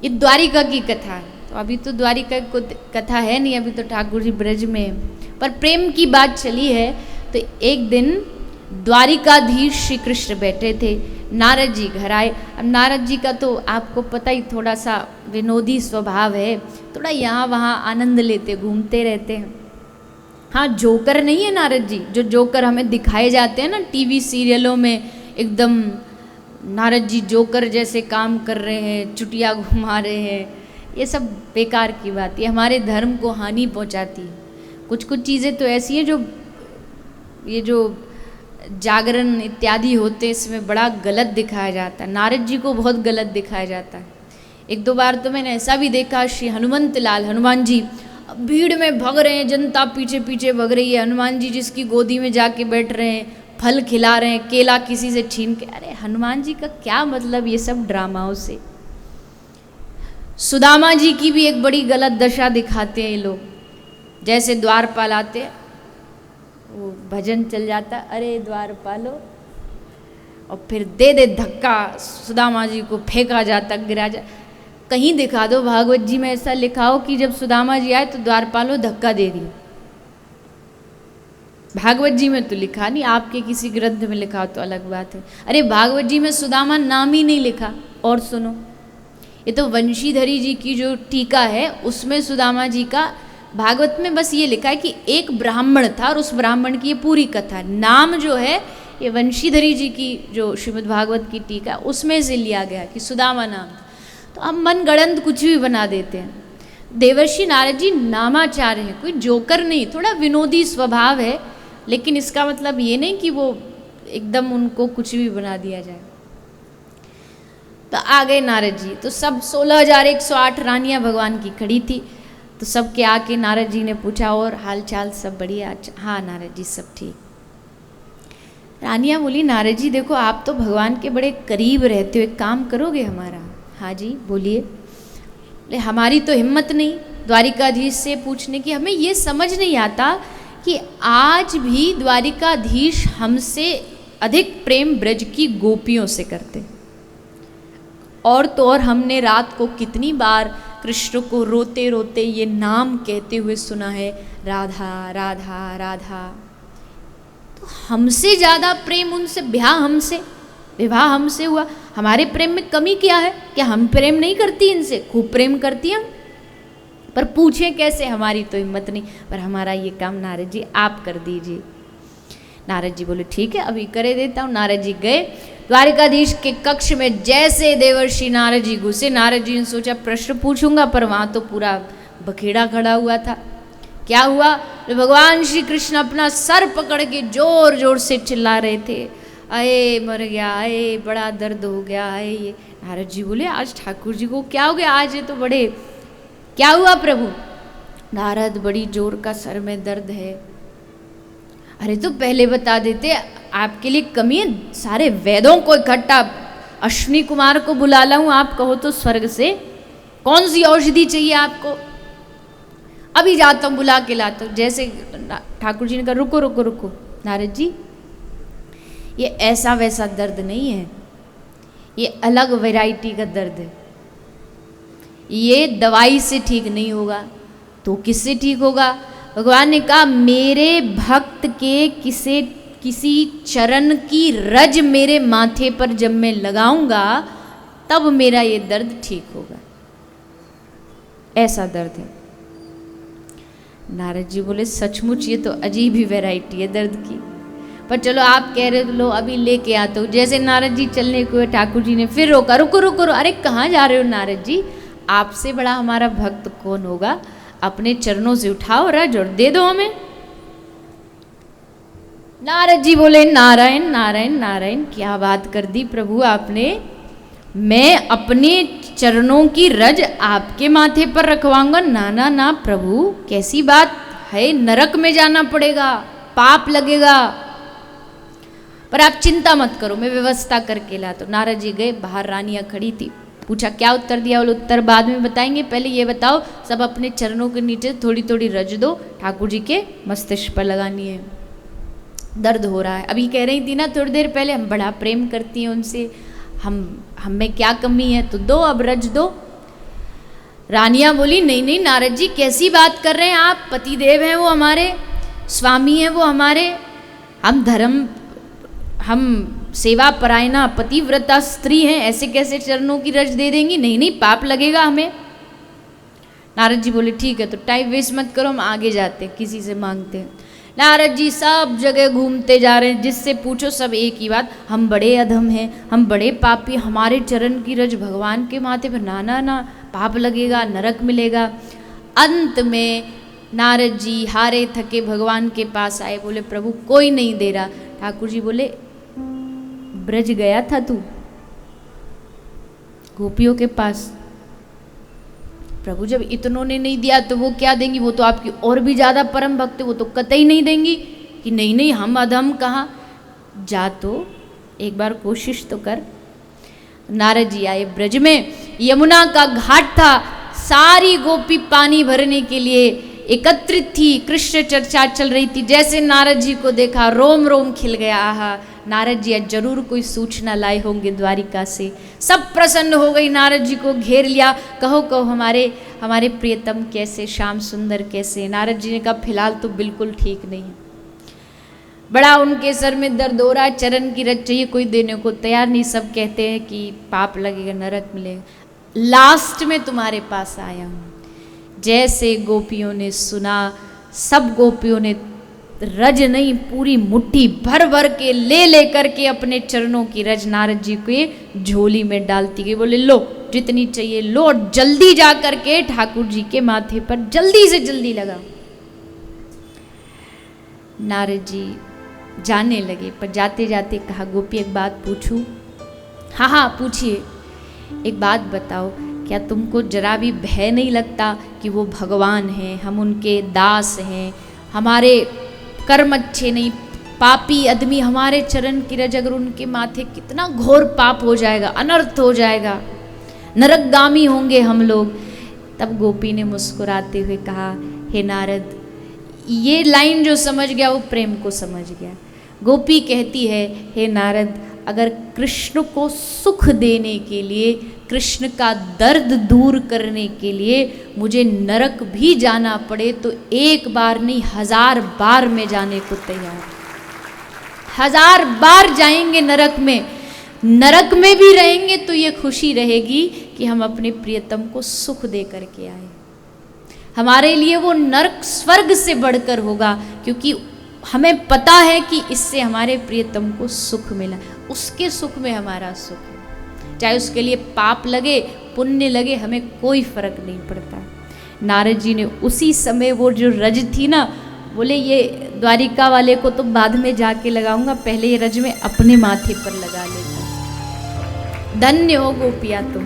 ये द्वारिका की कथा है। तो अभी तो द्वारिका की कथा है नहीं, अभी तो ठाकुर जी ब्रज में है, पर प्रेम की बात चली है। तो एक दिन द्वारिकाधीश श्री कृष्ण बैठे थे, नारद जी घर आए। अब नारद जी का तो आपको पता ही थोड़ा सा विनोदी स्वभाव है, थोड़ा यहाँ वहाँ आनंद लेते घूमते रहते हैं। हाँ, जोकर नहीं है नारद जी, जो जोकर हमें दिखाए जाते हैं ना टीवी सीरियलों में, एकदम नारद जी जोकर जैसे काम कर रहे हैं, चुटिया घुमा रहे हैं, ये सब बेकार की बात, ये हमारे धर्म को हानि पहुंचाती है। कुछ कुछ चीज़ें तो ऐसी हैं जो ये जो जागरण इत्यादि होते हैं इसमें बड़ा गलत दिखाया जाता है, नारद जी को बहुत गलत दिखाया जाता है। एक दो बार तो मैंने ऐसा भी देखा, श्री हनुमंत लाल हनुमान जी भीड़ में भग रहे हैं, जनता पीछे पीछे भग रही है, हनुमान जी जिसकी गोदी में जाके बैठ रहे हैं, फल खिला रहे हैं, केला किसी से छीन के। अरे हनुमान जी का क्या मतलब ये सब ड्रामाओं से। सुदामा जी की भी एक बड़ी गलत दशा दिखाते हैं ये लोग, जैसे द्वारपाल आते हैं, वो भजन चल जाता, अरे द्वारपालो, और फिर दे दे धक्का, सुदामा जी को फेंका जाता, गिरा जा। कहीं दिखा दो भागवत जी में ऐसा लिखा हो कि जब सुदामा जी आए तो द्वारपालो धक्का दे दी। भागवत जी में तो लिखा नहीं, आपके किसी ग्रंथ में लिखा हो तो अलग बात है। अरे भागवत जी में सुदामा नाम ही नहीं लिखा। और सुनो, ये तो वंशीधरी जी की जो टीका है उसमें सुदामा जी का भागवत में बस ये लिखा है कि एक ब्राह्मण था और उस ब्राह्मण की ये पूरी कथा, नाम जो है ये वंशीधरी जी की जो श्रीमद् भागवत की टीका उसमें से लिया गया कि सुदामा नाम। तो अब मन गढ़ंत कुछ भी बना देते हैं। देवर्षि नारद जी नामाचार्य हैं, कोई जोकर नहीं, थोड़ा विनोदी स्वभाव है, लेकिन इसका मतलब ये नहीं कि वो एकदम उनको कुछ भी बना दिया जाए। तो आ गए नारद जी, तो सब 16,108 रानियां भगवान की खड़ी थी। तो सबके आके नारद जी ने पूछा और हाल चाल सब बढ़िया? हाँ नारद जी सब ठीक। रानियां बोली नारद जी देखो आप तो भगवान के बड़े करीब रहते हो, एक काम करोगे हमारा? हाँ जी बोलिए। बोले हमारी तो हिम्मत नहीं द्वारिकाधीश से पूछने की, हमें ये समझ नहीं आता कि आज भी द्वारिकाधीश हमसे अधिक प्रेम ब्रज की गोपियों से करते। और तो और हमने रात को कितनी बार कृष्ण को रोते रोते ये नाम कहते हुए सुना है, राधा राधा राधा। तो हमसे ज़्यादा प्रेम उनसे, विवाह हमसे हुआ, हमारे प्रेम में कमी क्या है? क्या हम प्रेम नहीं करती इनसे? खूब प्रेम करती हम, पर पूछें कैसे? हमारी तो हिम्मत नहीं, पर हमारा ये काम नारद जी आप कर दीजिए। नारद जी बोले ठीक है अभी करे देता हूँ। नारद जी गए द्वारिकाधीश के कक्ष में, जैसे देवर्षि नारद जी घुसे, नारद जी ने सोचा प्रश्न पूछूंगा, पर वहाँ तो पूरा बखेड़ा खड़ा हुआ था। क्या हुआ? भगवान श्री कृष्ण अपना सर पकड़ के जोर जोर से चिल्ला रहे थे, अये मर गया, अये बड़ा दर्द हो गया, अये ये। नारद जी बोले आज ठाकुर जी को क्या हो गया? आज ये तो बड़े, क्या हुआ प्रभु? नारद बड़ी जोर का सर में दर्द है। अरे तो पहले बता देते, आपके लिए कमी है? सारे वेदों को इकट्ठा, अश्विनी कुमार को बुला लाऊं आप कहो तो स्वर्ग से? कौन सी औषधि चाहिए आपको? अभी जाता हूँ बुला के लाता हूँ। जैसे ठाकुर जी ने कहा रुको रुको रुको नारद जी, ये ऐसा वैसा दर्द नहीं है, ये अलग वैरायटी का दर्द है, ये दवाई से ठीक नहीं होगा। तो किससे ठीक होगा? भगवान ने कहा मेरे भक्त के किसी चरण की रज मेरे माथे पर जब मैं लगाऊंगा तब मेरा ये दर्द ठीक होगा, ऐसा दर्द है। नारद जी बोले सचमुच ये तो अजीब ही वैरायटी है दर्द की, पर चलो आप कह रहे लो अभी लेके आता हूँ। जैसे नारद जी चलने को ठाकुर जी ने फिर रोका, रुको रुको रुको। अरे कहाँ जा रहे हो नारद जी? आपसे बड़ा हमारा भक्त कौन होगा? अपने चरणों से उठाओ रज और दे दो हमें। नारद जी बोले नारायण नारायण नारायण, क्या बात कर दी प्रभु आपने, मैं अपने चरणों की रज आपके माथे पर रखवाऊंगा? ना ना ना प्रभु, कैसी बात है, नरक में जाना पड़ेगा, पाप लगेगा। पर आप चिंता मत करो, मैं व्यवस्था करके लाता हूं। नारद जी गए, बाहर रानियां खड़ी थी, पूछा क्या उत्तर दिया? बोले उत्तर बाद में बताएंगे, पहले ये बताओ सब अपने चरणों के नीचे थोड़ी थोड़ी रज दो, ठाकुर जी के मस्तिष्क पर लगानी है, दर्द हो रहा है। अभी कह रही थी ना थोड़ी देर पहले हम बड़ा प्रेम करती हैं उनसे, हम में क्या कमी है, तो दो अब रज दो। रानियां बोली नहीं नहीं नारद जी कैसी बात कर रहे हैं आप, पतिदेव हैं वो हमारे, स्वामी हैं वो हमारे, हम सेवा परायणा पतिव्रता स्त्री हैं, ऐसे कैसे चरणों की रज दे देंगी, नहीं नहीं पाप लगेगा हमें। नारद जी बोले ठीक है तो टाइम वेस्ट मत करो, हम आगे जाते हैं, किसी से मांगते हैं। नारद जी सब जगह घूमते जा रहे हैं, जिससे पूछो सब एक ही बात, हम बड़े अधम हैं, हम बड़े पापी, हमारे चरण की रज भगवान के माथे पर ना ना ना, पाप लगेगा, नरक मिलेगा। अंत में नारद जी हारे थके भगवान के पास आए, बोले प्रभु कोई नहीं दे रहा। ठाकुर जी बोले ब्रज गया था तू गोपियों के पास, प्रभु जब इतनों ने नहीं दिया तो वो क्या देंगी, वो तो आपकी और भी ज्यादा परम भक्त है, वो तो कतई नहीं देंगी कि नहीं नहीं हम अधम कहाँ, जा तो एक बार कोशिश तो कर। नारद जी आए ब्रज में, यमुना का घाट था, सारी गोपी पानी भरने के लिए एकत्रित थी, कृष्ण चर्चा चल रही थी। जैसे नारद जी को देखा रोम रोम खिल गया, आहा नारद जी आज जरूर कोई सूचना लाए होंगे द्वारिका से। सब प्रसन्न हो गई, नारद जी को घेर लिया, कहो कहो हमारे प्रियतम कैसे, श्याम सुंदर कैसे। नारद जी ने कहा फिलहाल तो बिल्कुल ठीक नहीं है, बड़ा उनके सर में दर्द हो रहा है, चरण की रज चाहिए, कोई देने को तैयार नहीं, सब कहते हैं कि पाप लगेगा, नरक मिलेगा। लास्ट में तुम्हारे पास आया हूँ। जैसे गोपियों ने सुना, सब गोपियों ने रज नहीं पूरी मुट्ठी भर भर के ले करके अपने चरणों की रज नारद जी के झोली में डालती गई। बोले लो जितनी चाहिए लो, और जल्दी जा करके ठाकुर जी के माथे पर जल्दी से जल्दी लगा। नारद जी जाने लगे, पर जाते जाते कहा गोपी एक बात पूछूं? हाँ हाँ पूछिए। एक बात बताओ, क्या तुमको जरा भी भय नहीं लगता कि वो भगवान हैं, हम उनके दास हैं, हमारे कर्म अच्छे नहीं, पापी आदमी, हमारे चरण की रज अगर उनके माथे, कितना घोर पाप हो जाएगा, अनर्थ हो जाएगा, नरकगामी होंगे हम लोग। तब गोपी ने मुस्कुराते हुए कहा हे नारद, ये लाइन जो समझ गया वो प्रेम को समझ गया। गोपी कहती है हे नारद, अगर कृष्ण को सुख देने के लिए, कृष्ण का दर्द दूर करने के लिए मुझे नरक भी जाना पड़े तो एक बार नहीं 1000 बार में जाने को तैयार, 1000 बार जाएंगे नरक में। नरक में भी रहेंगे तो ये खुशी रहेगी कि हम अपने प्रियतम को सुख दे करके आए। हमारे लिए वो नरक स्वर्ग से बढ़कर होगा, क्योंकि हमें पता है कि इससे हमारे प्रियतम को सुख मिला, उसके सुख में हमारा सुख है। चाहे उसके लिए पाप लगे पुण्य लगे, हमें कोई फर्क नहीं पड़ता। नारद जी ने उसी समय वो जो रज थी ना, बोले ये द्वारिका वाले को तो बाद में जाके लगाऊंगा, पहले ये रज में अपने माथे पर लगा लेता। धन्य हो गोपिया तुम।